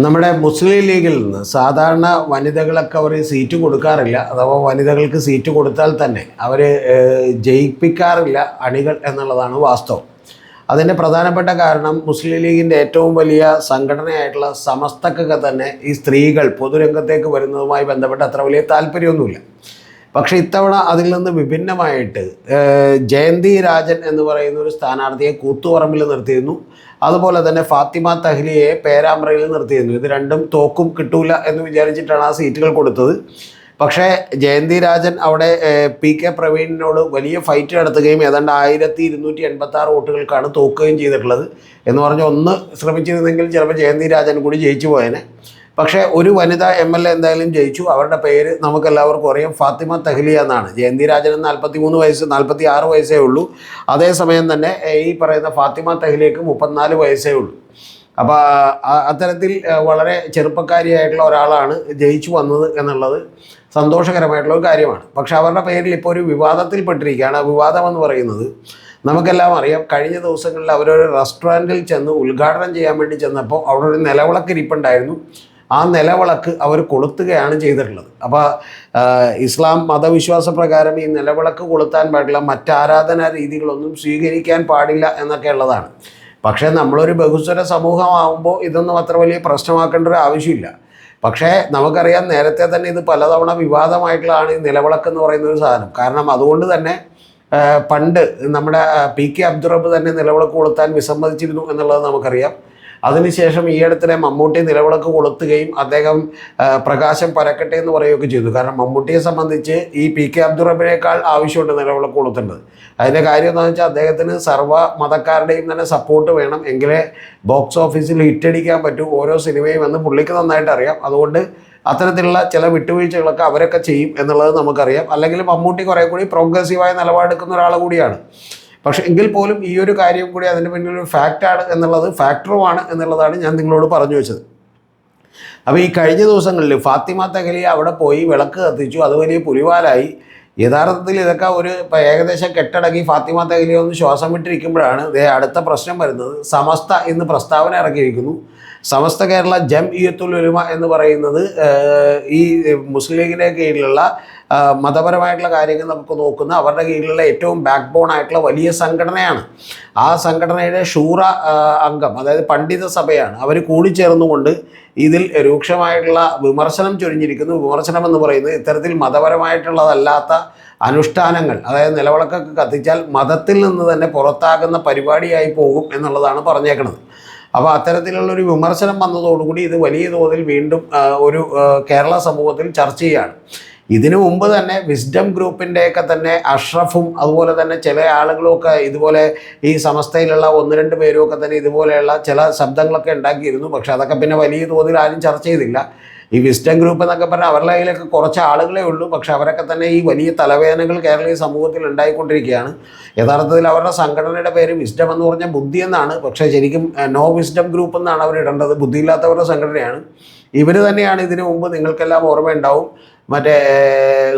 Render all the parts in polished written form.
നമ്മുടെ മുസ്ലിം ലീഗിൽ നിന്ന് സാധാരണ വനിതകളൊക്കെ അവർ സീറ്റ് കൊടുക്കാറില്ല. അഥവാ വനിതകൾക്ക് സീറ്റ് കൊടുത്താൽ തന്നെ അവർ ജയിപ്പിക്കാറില്ല അണികൾ എന്നുള്ളതാണ് വാസ്തവം. അതിൻ്റെ പ്രധാനപ്പെട്ട കാരണം മുസ്ലിം ലീഗിൻ്റെ ഏറ്റവും വലിയ സംഘടനയായിട്ടുള്ള സമസ്തക്കൊക്കെ തന്നെ ഈ സ്ത്രീകൾ പൊതുരംഗത്തേക്ക് വരുന്നതുമായി ബന്ധപ്പെട്ട് അത്ര വലിയ താല്പര്യമൊന്നുമില്ല. പക്ഷേ ഇത്തവണ അതിൽ നിന്ന് വിഭിന്നമായിട്ട് ജയന്തി രാജൻ എന്ന് പറയുന്ന ഒരു സ്ഥാനാർത്ഥിയെ കൂത്തുപറമ്പിൽ നിർത്തിയിരുന്നു. അതുപോലെ തന്നെ ഫാത്തിമ തഹ്ലിയെ പേരാമ്പ്രയിൽ നിർത്തിയിരുന്നു. ഇത് രണ്ടും തോക്കും കിട്ടൂല എന്ന് വിചാരിച്ചിട്ടാണ് ആ സീറ്റുകൾ കൊടുത്തത്. പക്ഷേ ജയന്തി രാജൻ അവിടെ PK പ്രവീണിനോട് വലിയ ഫൈറ്റ് നടത്തുകയും ഏതാണ്ട് 1286 വോട്ടുകൾക്കാണ് തോക്കുകയും ചെയ്തിട്ടുള്ളത്. എന്ന് പറഞ്ഞാൽ ഒന്ന് ശ്രമിച്ചിരുന്നെങ്കിൽ ചിലപ്പോൾ ജയന്തി രാജൻ കൂടി ജയിച്ചു പോയേനെ. പക്ഷേ ഒരു വനിതാ MLA എന്തായാലും ജയിച്ചു. അവരുടെ പേര് നമുക്കെല്ലാവർക്കും അറിയാം, ഫാത്തിമ തഹ്ലിയ എന്നാണ്. ജയന്തി രാജന് 46 വയസ്സേ ഉള്ളൂ. അതേസമയം തന്നെ ഈ പറയുന്ന ഫാത്തിമ തഹ്ലിയക്ക് 34 വയസ്സേ ഉള്ളൂ. അപ്പോൾ അത്തരത്തിൽ വളരെ ചെറുപ്പക്കാരിയായിട്ടുള്ള ഒരാളാണ് ജയിച്ചു വന്നത് എന്നുള്ളത് സന്തോഷകരമായിട്ടുള്ള ഒരു കാര്യമാണ്. പക്ഷെ അവരുടെ പേരിൽ ഇപ്പോൾ ഒരു വിവാദത്തിൽപ്പെട്ടിരിക്കുകയാണ്. ആ വിവാദം എന്ന് പറയുന്നത് നമുക്കെല്ലാം അറിയാം. കഴിഞ്ഞ ദിവസങ്ങളിൽ അവരൊരു റെസ്റ്റോറൻറ്റിൽ ചെന്ന് ഉദ്ഘാടനം ചെയ്യാൻ വേണ്ടി ചെന്നപ്പോൾ അവിടെ ഒരു നിലവിളക്ക് ഇരിപ്പുണ്ടായിരുന്നു. ആ നിലവിളക്ക് അവർ കൊളുത്തുകയാണ് ചെയ്തിട്ടുള്ളത്. അപ്പോൾ ഇസ്ലാം മതവിശ്വാസ പ്രകാരം ഈ നിലവിളക്ക് കൊളുത്താൻ പാടില്ല, മറ്റാരാധനാ രീതികളൊന്നും സ്വീകരിക്കാൻ പാടില്ല എന്നൊക്കെ ഉള്ളതാണ്. പക്ഷേ നമ്മളൊരു ബഹുസ്വര സമൂഹമാകുമ്പോൾ ഇതൊന്നും അത്ര വലിയ പ്രശ്നമാക്കേണ്ട ഒരു ആവശ്യമില്ല. പക്ഷേ നമുക്കറിയാം, നേരത്തെ തന്നെ ഇത് പലതവണ വിവാദമായിട്ടുള്ളതാണ് ഈ നിലവിളക്ക് എന്ന് പറയുന്ന ഒരു സാധനം. കാരണം അതുകൊണ്ട് തന്നെ പണ്ട് നമ്മുടെ PK അബ്ദുൾ റബ്ബ് തന്നെ നിലവിളക്ക് കൊളുത്താൻ വിസമ്മതിച്ചിരുന്നു എന്നുള്ളത് നമുക്കറിയാം. അതിനുശേഷം ഈ അടുത്തിടെ മമ്മൂട്ടി നിലവിളക്ക് കൊളുത്തുകയും അദ്ദേഹം പ്രകാശം പരക്കട്ടെ എന്ന് പറയുകയൊക്കെ ചെയ്തു. കാരണം മമ്മൂട്ടിയെ സംബന്ധിച്ച് ഈ PK അബ്ദുൾ റബ്ബിനേക്കാൾ ആവശ്യമുണ്ട് നിലവിളക്ക് കൊളുത്തേണ്ടത്. അതിൻ്റെ കാര്യം എന്താണെന്ന് വെച്ചാൽ അദ്ദേഹത്തിന് സർവ്വ മതക്കാരുടെയും തന്നെ സപ്പോർട്ട് വേണം, എങ്കിലേ ബോക്സ് ഓഫീസിൽ ഹിറ്റടിക്കാൻ പറ്റൂ ഓരോ സിനിമയും എന്ന് പുള്ളിക്ക് നന്നായിട്ട് അറിയാം. അതുകൊണ്ട് അത്തരത്തിലുള്ള ചില വിട്ടുവീഴ്ചകളൊക്കെ അവരൊക്കെ ചെയ്യും എന്നുള്ളത് നമുക്കറിയാം. അല്ലെങ്കിൽ മമ്മൂട്ടി കുറേ കൂടി പ്രോഗ്രസീവായ നിലപാടെടുക്കുന്ന ഒരാൾ കൂടിയാണ്. പക്ഷേ എങ്കിൽ പോലും ഈ ഒരു കാര്യം കൂടി അതിൻ്റെ പിന്നിലൊരു ഫാക്റ്റാണ് എന്നുള്ളത്, ഫാക്ടറുമാണ് എന്നുള്ളതാണ് ഞാൻ നിങ്ങളോട് പറഞ്ഞു വെച്ചത്. അപ്പോൾ ഈ കഴിഞ്ഞ ദിവസങ്ങളിൽ ഫാത്തിമ തഹ്ലിയ അവിടെ പോയി വിളക്ക് കത്തിച്ചു. അത് വലിയ പുലിവാലായി. യഥാർത്ഥത്തിൽ ഇതൊക്കെ ഏകദേശം കെട്ടടങ്ങി ഫാത്തിമ തഹ്ലിയ ഒന്ന് ശ്വാസം വിട്ടിരിക്കുമ്പോഴാണ് അടുത്ത പ്രശ്നം വരുന്നത്. സമസ്ത ഇന്ന് പ്രസ്താവന ഇറക്കിയിരിക്കുന്നു. സമസ്ത കേരള ജംഇയ്യത്തുൽ ഉലമ എന്ന് പറയുന്നത് ഈ മുസ്ലിം ലീഗിൻ്റെ കീഴിലുള്ള മതപരമായിട്ടുള്ള കാര്യങ്ങൾ നമുക്ക് നോക്കുന്ന അവരുടെ കീഴിലുള്ള ഏറ്റവും ബാക്ക് ബോൺ ആയിട്ടുള്ള വലിയ സംഘടനയാണ്. ആ സംഘടനയുടെ ഷൂറ അംഗം, അതായത് പണ്ഡിത സഭയാണ്. അവർ കൂടിച്ചേർന്നുകൊണ്ട് ഇതിൽ രൂക്ഷമായിട്ടുള്ള വിമർശനം ചൊരിഞ്ഞിരിക്കുന്നു. വിമർശനം എന്ന് പറയുന്നത് ഇത്തരത്തിൽ മതപരമായിട്ടുള്ളതല്ലാത്ത അനുഷ്ഠാനങ്ങൾ, അതായത് നിലവിളക്കൊക്കെ കത്തിച്ചാൽ മതത്തിൽ നിന്ന് തന്നെ പുറത്താകുന്ന പരിപാടിയായി പോകും എന്നുള്ളതാണ് പറഞ്ഞേക്കുന്നത്. അപ്പോൾ അത്തരത്തിലുള്ളൊരു വിമർശനം വന്നതോടുകൂടി ഇത് വലിയ തോതിൽ വീണ്ടും ഒരു കേരള സമൂഹത്തിൽ ചർച്ചയാണ്. ഇതിനു മുമ്പ് തന്നെ വിസ്ഡം ഗ്രൂപ്പിൻ്റെയൊക്കെ തന്നെ അഷ്റഫും അതുപോലെ തന്നെ ചില ആളുകളുമൊക്കെ ഇതുപോലെ ഈ സമസ്തയിലുള്ള 1-2 പേരുമൊക്കെ തന്നെ ഇതുപോലെയുള്ള ചില ശബ്ദങ്ങളൊക്കെ ഉണ്ടാക്കിയിരുന്നു. പക്ഷെ അതൊക്കെ പിന്നെ വലിയ തോതിൽ ആരും ചർച്ച ചെയ്തില്ല. ഈ വിസ്ഡം ഗ്രൂപ്പ് എന്നൊക്കെ പറഞ്ഞാൽ അവരുടെ കയ്യിലൊക്കെ കുറച്ച് ആളുകളേ ഉള്ളൂ. പക്ഷെ അവരൊക്കെ തന്നെ ഈ വലിയ തലവേദനകൾ കേരളീയ സമൂഹത്തിൽ ഉണ്ടായിക്കൊണ്ടിരിക്കുകയാണ്. യഥാർത്ഥത്തിൽ അവരുടെ സംഘടനയുടെ പേര് വിസ്ഡം എന്ന് പറഞ്ഞാൽ ബുദ്ധി എന്നാണ്. പക്ഷേ ശരിക്കും നോ വിസ്ഡം ഗ്രൂപ്പ് എന്നാണ് അവർ ഇടേണ്ടത്. ബുദ്ധിയില്ലാത്തവരുടെ സംഘടനയാണ്. ഇവർ തന്നെയാണ് ഇതിനു മുമ്പ് നിങ്ങൾക്കെല്ലാം ഓർമ്മയുണ്ടാവും, മറ്റേ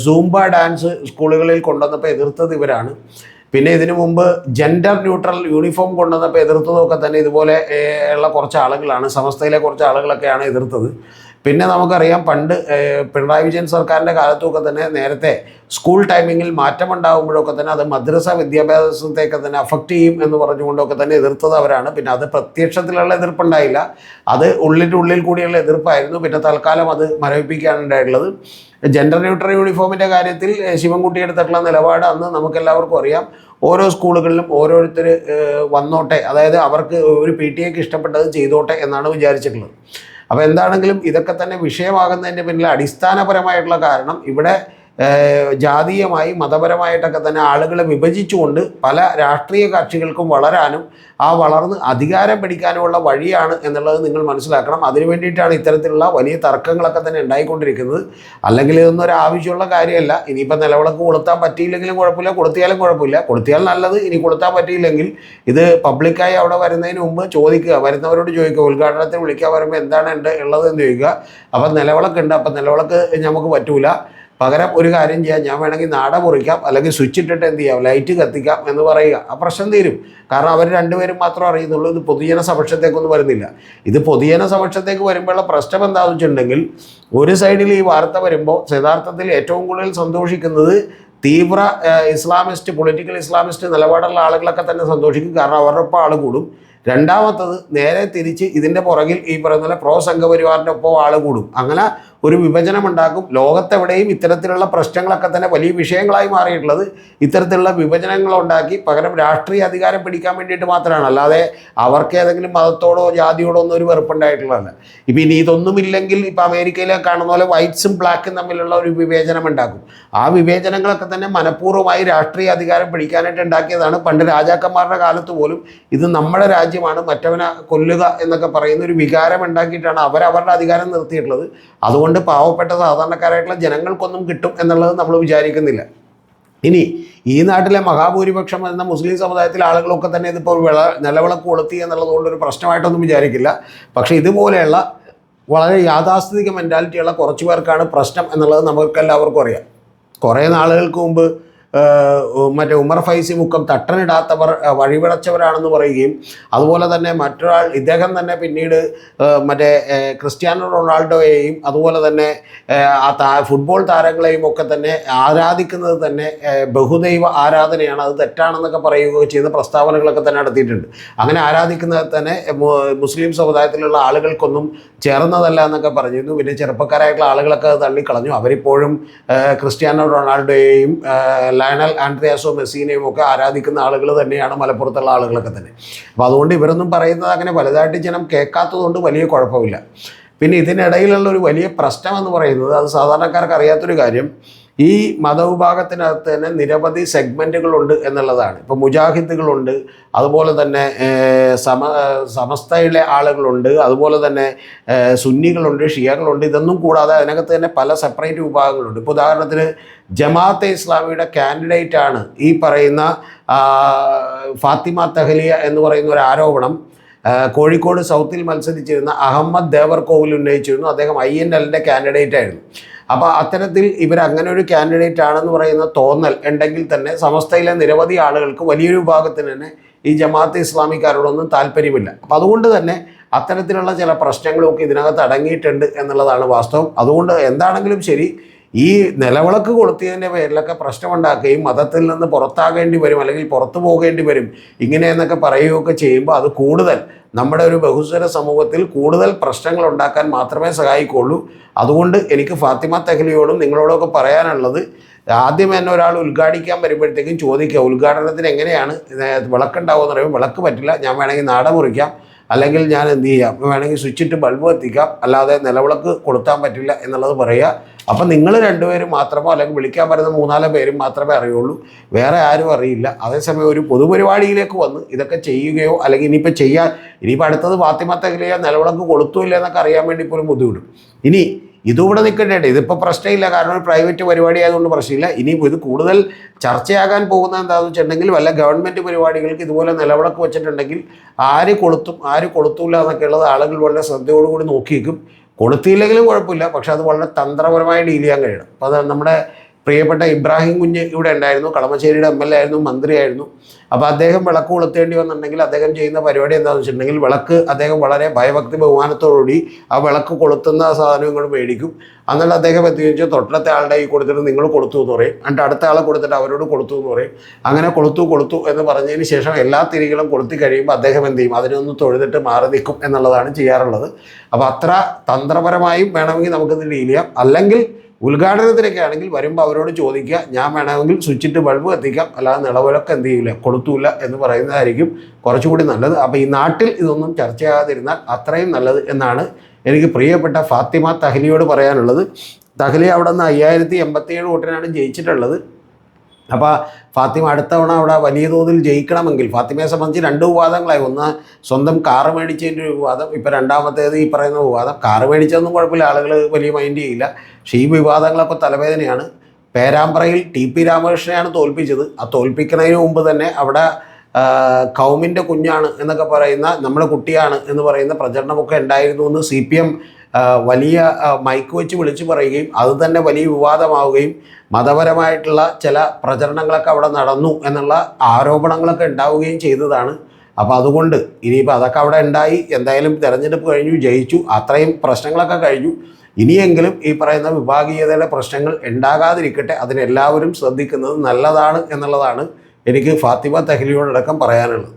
സൂംബ ഡാൻസ് സ്കൂളുകളിൽ കൊണ്ടുവന്നപ്പോൾ എതിർത്തത് ഇവരാണ്. പിന്നെ ഇതിനു മുമ്പ് ജെൻഡർ ന്യൂട്രൽ യൂണിഫോം കൊണ്ടുവന്നപ്പോൾ എതിർത്തതൊക്കെ തന്നെ ഇതുപോലെ ഉള്ള കുറച്ച് ആളുകളാണ്. സമസ്തയിലെ കുറച്ച് ആളുകളൊക്കെയാണ് എതിർത്തത്. പിന്നെ നമുക്കറിയാം, പണ്ട് പിണറായി വിജയൻ സർക്കാരിൻ്റെ കാലത്തുമൊക്കെ തന്നെ നേരത്തെ സ്കൂൾ ടൈമിങ്ങിൽ മാറ്റമുണ്ടാകുമ്പോഴൊക്കെ തന്നെ അത് മദ്രസ വിദ്യാഭ്യാസത്തെയൊക്കെ തന്നെ അഫക്റ്റ് ചെയ്യും എന്ന് പറഞ്ഞുകൊണ്ടൊക്കെ തന്നെ എതിർത്തത് അവരാണ്. പിന്നെ അത് പ്രത്യക്ഷത്തിലുള്ള എതിർപ്പുണ്ടായില്ല, അത് ഉള്ളിൽ കൂടിയുള്ള എതിർപ്പായിരുന്നു. പിന്നെ തൽക്കാലം അത് മരവിപ്പിക്കുകയാണ് ഉണ്ടായിട്ടുള്ളത്. ജെൻഡർ ന്യൂട്രൽ യൂണിഫോമിൻ്റെ കാര്യത്തിൽ ശിവൻകുട്ടി എടുത്തിട്ടുള്ള നിലപാട് അന്ന് നമുക്കെല്ലാവർക്കും അറിയാം. ഓരോ സ്കൂളുകളിലും ഓരോരുത്തർ വന്നോട്ടെ, അതായത് അവർക്ക് ഒരു PTA ഇഷ്ടപ്പെട്ടത് ചെയ്തോട്ടെ എന്നാണ് വിചാരിച്ചിട്ടുള്ളത്. അപ്പോൾ എന്താണെങ്കിലും ഇതൊക്കെ തന്നെ വിഷയമാകുന്നതിൻ്റെ പിന്നിൽ അടിസ്ഥാനപരമായിട്ടുള്ള കാരണം ഇവിടെ ജാതീയമായി മതപരമായിട്ടൊക്കെ തന്നെ ആളുകളെ വിഭജിച്ചുകൊണ്ട് പല രാഷ്ട്രീയ കക്ഷികൾക്കും വളരാനും ആ വളർന്ന് അധികാരം പിടിക്കാനുമുള്ള വഴിയാണ് എന്നുള്ളത് നിങ്ങൾ മനസ്സിലാക്കണം. അതിനു വേണ്ടിയിട്ടാണ് ഇത്തരത്തിലുള്ള വലിയ തർക്കങ്ങളൊക്കെ തന്നെ ഉണ്ടായിക്കൊണ്ടിരിക്കുന്നത്. അല്ലെങ്കിൽ ഇതൊന്നും ഒരു ആവശ്യമുള്ള കാര്യമല്ല. ഇനിയിപ്പോൾ നിലവിളക്ക് കൊളുത്താൻ പറ്റിയില്ലെങ്കിലും കുഴപ്പമില്ല, കൊളുത്തിയാലും കുഴപ്പമില്ല. കൊളുത്തിയാൽ നല്ലത്. ഇനി കൊളുത്താൻ പറ്റിയില്ലെങ്കിൽ ഇത് പബ്ലിക്കായി അവിടെ വരുന്നതിന് മുമ്പ് ചോദിക്കുക, വരുന്നവരോട് ചോദിക്കുക, ഉദ്ഘാടനത്തിന് വിളിക്കാൻ വരുമ്പോൾ എന്താണ് ഉള്ളത് എന്ന് ചോദിക്കുക. അപ്പം നിലവിളക്കുണ്ട്, അപ്പം നിലവിളക്ക് നമുക്ക് പറ്റൂല, പകരം ഒരു കാര്യം ചെയ്യാം, ഞാൻ വേണമെങ്കിൽ നാട മുറിക്കാം, അല്ലെങ്കിൽ സ്വിച്ച് ഇട്ടിട്ട് എന്ത് ചെയ്യാം, ലൈറ്റ് കത്തിക്കാം എന്ന് പറയുക. ആ പ്രശ്നം തീരും. കാരണം അവർ രണ്ടുപേരും മാത്രം അറിയുന്നുള്ളൂ. ഇത് പൊതുജന സമക്ഷത്തേക്കൊന്നും വരുന്നില്ല. ഇത് പൊതുജന സമക്ഷത്തേക്ക് വരുമ്പോഴുള്ള പ്രശ്നം എന്താണെന്ന് വെച്ചിട്ടുണ്ടെങ്കിൽ, ഒരു സൈഡിൽ ഈ വാർത്ത വരുമ്പോൾ യഥാർത്ഥത്തിൽ ഏറ്റവും കൂടുതൽ സന്തോഷിക്കുന്നത് തീവ്ര ഇസ്ലാമിസ്റ്റ്, പൊളിറ്റിക്കൽ ഇസ്ലാമിസ്റ്റ് നിലപാടുള്ള ആളുകളൊക്കെ തന്നെ സന്തോഷിക്കും. കാരണം അവരുടെ ഒപ്പം ആൾ കൂടും. രണ്ടാമത്തത് നേരെ തിരിച്ച് ഇതിൻ്റെ പുറകിൽ ഈ പറയുന്ന പോലെ പ്രോ സംഘപരിവാറിൻ്റെ ഒപ്പം ആൾ കൂടും. അങ്ങനെ ഒരു വിഭജനം ഉണ്ടാക്കും. ലോകത്തെവിടെയും ഇത്തരത്തിലുള്ള പ്രശ്നങ്ങളൊക്കെ തന്നെ വലിയ വിഷയങ്ങളായി മാറിയിട്ടുള്ളത് ഇത്തരത്തിലുള്ള വിഭജനങ്ങൾ ഉണ്ടാക്കി പകരം രാഷ്ട്രീയ അധികാരം പിടിക്കാൻ വേണ്ടിയിട്ട് മാത്രമാണ്. അല്ലാതെ അവർക്ക് ഏതെങ്കിലും മതത്തോടോ ജാതിയോടോ ഒന്നും ഒരു വെറുപ്പുണ്ടായിട്ടുള്ളതല്ല. ഇപ്പം ഇനി ഇതൊന്നുമില്ലെങ്കിൽ ഇപ്പം അമേരിക്കയിലെ കാണുന്ന പോലെ വൈറ്റ്സും ബ്ലാക്കും തമ്മിലുള്ള ഒരു വിവേചനം ഉണ്ടാക്കും. ആ വിവേചനങ്ങളൊക്കെ തന്നെ മനഃപൂർവ്വമായി രാഷ്ട്രീയ അധികാരം പിടിക്കാനായിട്ട് ഉണ്ടാക്കിയതാണ്. പണ്ട് രാജാക്കന്മാരുടെ കാലത്ത് പോലും ഇത് നമ്മുടെ രാജ്യമാണ്, മറ്റവനെ കൊല്ലുക എന്നൊക്കെ പറയുന്ന ഒരു വികാരം ഉണ്ടാക്കിയിട്ടാണ് അവരവരുടെ അധികാരം നിർത്തിയിട്ടുള്ളത്. അതുകൊണ്ട് പാവപ്പെട്ട സാധാരണക്കാരായിട്ടുള്ള ജനങ്ങൾക്കൊന്നും കിട്ടും എന്നുള്ളത് നമ്മൾ വിചാരിക്കുന്നില്ല. ഇനി ഈ നാട്ടിലെ മഹാഭൂരിപക്ഷം എന്ന മുസ്ലിം സമുദായത്തിലെ ആളുകളൊക്കെ തന്നെ ഇതിപ്പോൾ നിലവിളക്ക് കൊളുത്തി എന്നുള്ളത് കൊണ്ടൊരു പ്രശ്നമായിട്ടൊന്നും വിചാരിക്കില്ല. പക്ഷേ ഇതുപോലെയുള്ള വളരെ യാഥാസ്ഥിതിക മെൻറ്റാലിറ്റിയുള്ള കുറച്ച് പേർക്കാണ് പ്രശ്നം എന്നുള്ളത് നമുക്കെല്ലാവർക്കും അറിയാം. കുറേ നാളുകൾക്ക് മുമ്പ് മറ്റേ ഉമർ ഫൈസി മുക്കം തട്ടനിടാത്തവർ വഴിപിഴച്ചവരാണെന്ന് പറയുകയും അതുപോലെ തന്നെ മറ്റൊരാൾ ഇദ്ദേഹം തന്നെ പിന്നീട് മറ്റേ ക്രിസ്ത്യാനോ റൊണാൾഡോയെയും അതുപോലെ തന്നെ ഫുട്ബോൾ താരങ്ങളെയും ഒക്കെ തന്നെ ആരാധിക്കുന്നത് തന്നെ ബഹുദൈവ ആരാധനയാണ്, അത് തെറ്റാണെന്നൊക്കെ പറയുകയോ ചെയ്ത പ്രസ്താവനകളൊക്കെ തന്നെ നടത്തിയിട്ടുണ്ട്. അങ്ങനെ ആരാധിക്കുന്നത് തന്നെ മുസ്ലിം സമുദായത്തിലുള്ള ആളുകൾക്കൊന്നും ചേർന്നതല്ല എന്നൊക്കെ പറഞ്ഞിരുന്നു. പിന്നെ ചെറുപ്പക്കാരായിട്ടുള്ള ആളുകളൊക്കെ അത് തള്ളിക്കളഞ്ഞു. അവരിപ്പോഴും ക്രിസ്ത്യാനോ റൊണാൾഡോയെയും ലയണൽ ആൻഡ്രിയാസോ മെസ്സിനെയും ഒക്കെ ആരാധിക്കുന്ന ആളുകൾ തന്നെയാണ് മലപ്പുറത്തുള്ള ആളുകളൊക്കെ തന്നെ. അപ്പോൾ അതുകൊണ്ട് ഇവരൊന്നും പറയുന്നത് അങ്ങനെ വലുതായിട്ട് ജനം കേൾക്കാത്തതുകൊണ്ട് വലിയ കുഴപ്പമില്ല. പിന്നെ ഇതിനിടയിലുള്ള ഒരു വലിയ പ്രശ്നം എന്ന് പറയുന്നത്, അത് സാധാരണക്കാർക്ക് അറിയാത്തൊരു കാര്യം, ഈ മതവിഭാഗത്തിനകത്ത് തന്നെ നിരവധി സെഗ്മെൻറ്റുകളുണ്ട് എന്നുള്ളതാണ്. ഇപ്പോൾ മുജാഹിദുകളുണ്ട്, അതുപോലെ തന്നെ സമസ്തയിലെ ആളുകളുണ്ട്, അതുപോലെ തന്നെ സുന്നികളുണ്ട്, ഷിയകളുണ്ട്. ഇതൊന്നും കൂടാതെ അതിനകത്ത് തന്നെ പല സെപ്പറേറ്റ് വിഭാഗങ്ങളുണ്ട്. ഇപ്പോൾ ഉദാഹരണത്തിന് ജമാഅത്തെ ഇസ്ലാമിയുടെ കാൻഡിഡേറ്റാണ് ഈ പറയുന്ന ഫാത്തിമ തഹ്ലിയ എന്ന് പറയുന്ന ഒരു ആരോപണം കോഴിക്കോട് സൗത്തിൽ മത്സരിച്ചിരുന്ന അഹമ്മദ് ദേവർകോവിൽ ഉന്നയിച്ചിരുന്നു. അദ്ദേഹം INLൻ്റെ കാൻഡിഡേറ്റ് ആയിരുന്നു. അപ്പോൾ അത്തരത്തിൽ ഇവരങ്ങനെ ഒരു കാൻഡിഡേറ്റ് ആണെന്ന് പറയുന്ന തോന്നൽ ഉണ്ടെങ്കിൽ തന്നെ സമസ്തയിലെ നിരവധി ആളുകൾക്ക്, വലിയൊരു വിഭാഗത്തിന് തന്നെ ഈ ജമാഅത്തെ ഇസ്ലാമിക്കാരോടൊന്നും താല്പര്യമില്ല. അപ്പോൾ അതുകൊണ്ട് തന്നെ അത്തരത്തിലുള്ള ചില പ്രശ്നങ്ങളൊക്കെ ഇതിനകത്ത് അടങ്ങിയിട്ടുണ്ട് എന്നുള്ളതാണ് വാസ്തവം. അതുകൊണ്ട് എന്താണെങ്കിലും ശരി, ഈ നിലവിളക്ക് കൊളുത്തിയതിൻ്റെ പേരിലൊക്കെ പ്രശ്നമുണ്ടാക്കുകയും മതത്തിൽ നിന്ന് പുറത്താകേണ്ടി വരും അല്ലെങ്കിൽ പുറത്തു പോകേണ്ടി വരും ഇങ്ങനെയെന്നൊക്കെ പറയുകയൊക്കെ ചെയ്യുമ്പോൾ അത് കൂടുതൽ നമ്മുടെ ഒരു ബഹുസ്വര സമൂഹത്തിൽ കൂടുതൽ പ്രശ്നങ്ങൾ ഉണ്ടാക്കാൻ മാത്രമേ സഹായിക്കുള്ളൂ. അതുകൊണ്ട് എനിക്ക് ഫാത്തിമ തഹ്ലിയോടും നിങ്ങളോടൊക്കെ പറയാനുള്ളത്, ആദ്യം എന്നെ ഒരാൾ ഉദ്ഘാടിക്കാൻ വരുമ്പോഴത്തേക്കും ചോദിക്കുക, ഉദ്ഘാടനത്തിന് എങ്ങനെയാണ് വിളക്കുണ്ടാവുമെന്ന് പറയുമ്പോൾ വിളക്ക് പറ്റില്ല, ഞാൻ വേണമെങ്കിൽ നാട മുറിക്കാം, അല്ലെങ്കിൽ ഞാൻ എന്ത് ചെയ്യാം, വേണമെങ്കിൽ സ്വിച്ചിട്ട് ബൾബ് കത്തിക്കാം, അല്ലാതെ നിലവിളക്ക് കൊളുത്താൻ പറ്റില്ല എന്നുള്ളത് പറയുക. അപ്പം നിങ്ങൾ രണ്ടുപേരും മാത്രമോ അല്ലെങ്കിൽ വിളിക്കാൻ വരുന്ന 3-4 പേരും മാത്രമേ അറിയുള്ളൂ, വേറെ ആരും അറിയില്ല. അതേസമയം ഒരു പൊതുപരിപാടിയിലേക്ക് വന്ന് ഇതൊക്കെ ചെയ്യുകയോ അല്ലെങ്കിൽ ഇനിയിപ്പോൾ അടുത്തത് ഫാത്തിമ തഹ്ലിയ നിലവിളക്ക് കൊളുത്തൂല്ല എന്നൊക്കെ അറിയാൻ വേണ്ടി പോലും ബുദ്ധിമുട്ടും. ഇനി ഇതുകൂടെ നിൽക്കണ്ടേ, ഇതിപ്പോൾ പ്രശ്നമില്ല, കാരണം ഒരു പ്രൈവറ്റ് പരിപാടി ആയതുകൊണ്ട് പ്രശ്നമില്ല. ഇനിയിപ്പോൾ ഇത് കൂടുതൽ ചർച്ചയാകാൻ പോകുന്നത് എന്താണെന്ന് വെച്ചിട്ടുണ്ടെങ്കിൽ, വല്ല ഗവൺമെൻറ് പരിപാടികൾക്ക് ഇതുപോലെ നിലവിളക്ക് വെച്ചിട്ടുണ്ടെങ്കിൽ ആര് കൊളുത്തും ആര് കൊളുത്തൂല്ല എന്നൊക്കെ ഉള്ളത് ആളുകൾ വളരെ ശ്രദ്ധയോടുകൂടി നോക്കിയേക്കും. കൊളുത്തിയില്ലെങ്കിലും കുഴപ്പമില്ല, പക്ഷെ അത് വളരെ തന്ത്രപരമായി ഡീൽ ചെയ്യാൻ കഴിയണം. അപ്പോൾ അത് നമ്മുടെ പ്രിയപ്പെട്ട ഇബ്രാഹിം കുഞ്ഞ് ഇവിടെ ഉണ്ടായിരുന്നു, കളമശ്ശേരിയുടെ MLA ആയിരുന്നു, മന്ത്രിയായിരുന്നു. അപ്പോൾ അദ്ദേഹം വിളക്ക് കൊളുത്തേണ്ടി വന്നിട്ടുണ്ടെങ്കിൽ അദ്ദേഹം ചെയ്യുന്ന പരിപാടി എന്താണെന്ന് വെച്ചിട്ടുണ്ടെങ്കിൽ, വിളക്ക് അദ്ദേഹം വളരെ ഭയഭക്തി ബഹുമാനത്തോടുകൂടി ആ വിളക്ക് കൊളുത്തുന്ന സാധനം ഇങ്ങോട്ട് മേടിക്കും. എന്നിട്ട് അദ്ദേഹം എത്തിച്ച് തൊട്ടടുത്ത ആളുടെ ഈ കൊടുത്തിട്ട് നിങ്ങൾ കൊളുത്തു എന്ന് പറയും, എന്നിട്ട് അടുത്ത ആളെ കൊടുത്തിട്ട് അവരോട് കൊളുത്തു എന്ന് പറയും. അങ്ങനെ കൊളുത്തു എന്ന് പറഞ്ഞതിന് ശേഷം എല്ലാ തിരികളും കൊളുത്തി കഴിയുമ്പോൾ അദ്ദേഹം എന്ത് ചെയ്യും, അതിനൊന്ന് തൊഴുതിട്ട് മാറി നിൽക്കും എന്നുള്ളതാണ് ചെയ്യാറുള്ളത്. അപ്പോൾ അത്ര തന്ത്രപരമായും വേണമെങ്കിൽ നമുക്കിത് ഡീൽ ചെയ്യാം. അല്ലെങ്കിൽ ഉദ്ഘാടനത്തിനൊക്കെ ആണെങ്കിൽ വരുമ്പോൾ അവരോട് ചോദിക്കുക, ഞാൻ വേണമെങ്കിൽ സ്വിച്ചിട്ട് ബൾബ് കത്തിക്കാം, അല്ലാതെ നിലവിളക്ക് എന്ത് ചെയ്യില്ല, കൊളുത്തൂല്ല എന്ന് പറയുന്നതായിരിക്കും കുറച്ചുകൂടി നല്ലത്. അപ്പോൾ ഈ നാട്ടിൽ ഇതൊന്നും ചർച്ചയാകാതിരുന്നാൽ അത്രയും നല്ലത് എന്നാണ് എനിക്ക് പ്രിയപ്പെട്ട ഫാത്തിമ തഹ്ലിയോട് പറയാനുള്ളത്. തഹ്ലി അവിടെ നിന്ന് 5087 വോട്ടിനാണ് ജയിച്ചിട്ടുള്ളത്. അപ്പോൾ ഫാത്തിമ അടുത്ത തവണ അവിടെ വലിയ തോതിൽ ജയിക്കണമെങ്കിൽ, ഫാത്തിമയെ സംബന്ധിച്ച് 2 വിവാദങ്ങളായി. ഒന്ന് സ്വന്തം കാറ് മേടിച്ചതിൻ്റെ ഒരു വിവാദം, ഇപ്പോൾ രണ്ടാമത്തേത് ഈ പറയുന്ന വിവാദം. കാറ് മേടിച്ചതൊന്നും കുഴപ്പമില്ല, ആളുകൾ വലിയ മൈൻഡ് ചെയ്യില്ല. പക്ഷേ ഈ വിവാദങ്ങളൊക്കെ തലവേദനയാണ്. പേരാമ്പ്രയിൽ TP രാമകൃഷ്ണനെയാണ് തോൽപ്പിച്ചത്. ആ തോൽപ്പിക്കുന്നതിന് മുമ്പ് തന്നെ അവിടെ കൗമിൻ്റെ കുഞ്ഞാണ് എന്നൊക്കെ പറയുന്ന, നമ്മുടെ കുട്ടിയാണ് എന്ന് പറയുന്ന പ്രചരണമൊക്കെ ഉണ്ടായിരുന്നു എന്ന് CPM വലിയ മൈക്ക് വെച്ച് വിളിച്ചു പറയുകയും അത് തന്നെ വലിയ വിവാദമാവുകയും മതപരമായിട്ടുള്ള ചില പ്രചരണങ്ങളൊക്കെ അവിടെ നടന്നു എന്നുള്ള ആരോപണങ്ങളൊക്കെ ഉണ്ടാവുകയും ചെയ്തതാണ്. അപ്പോൾ അതുകൊണ്ട് ഇനിയിപ്പോൾ അതൊക്കെ അവിടെ ഉണ്ടായി, എന്തായാലും തിരഞ്ഞെടുപ്പ് കഴിഞ്ഞു, ജയിച്ചു, അത്രയും പ്രശ്നങ്ങളൊക്കെ കഴിഞ്ഞു. ഇനിയെങ്കിലും ഈ പറയുന്ന വിഭാഗീയതയുടെ പ്രശ്നങ്ങൾ ഉണ്ടാകാതിരിക്കട്ടെ, അതിനെല്ലാവരും ശ്രദ്ധിക്കുന്നത് നല്ലതാണ് എന്നുള്ളതാണ് എനിക്ക് ഫാത്തിമ തെഹ്ലിയോടക്കം പറയാനുള്ളത്.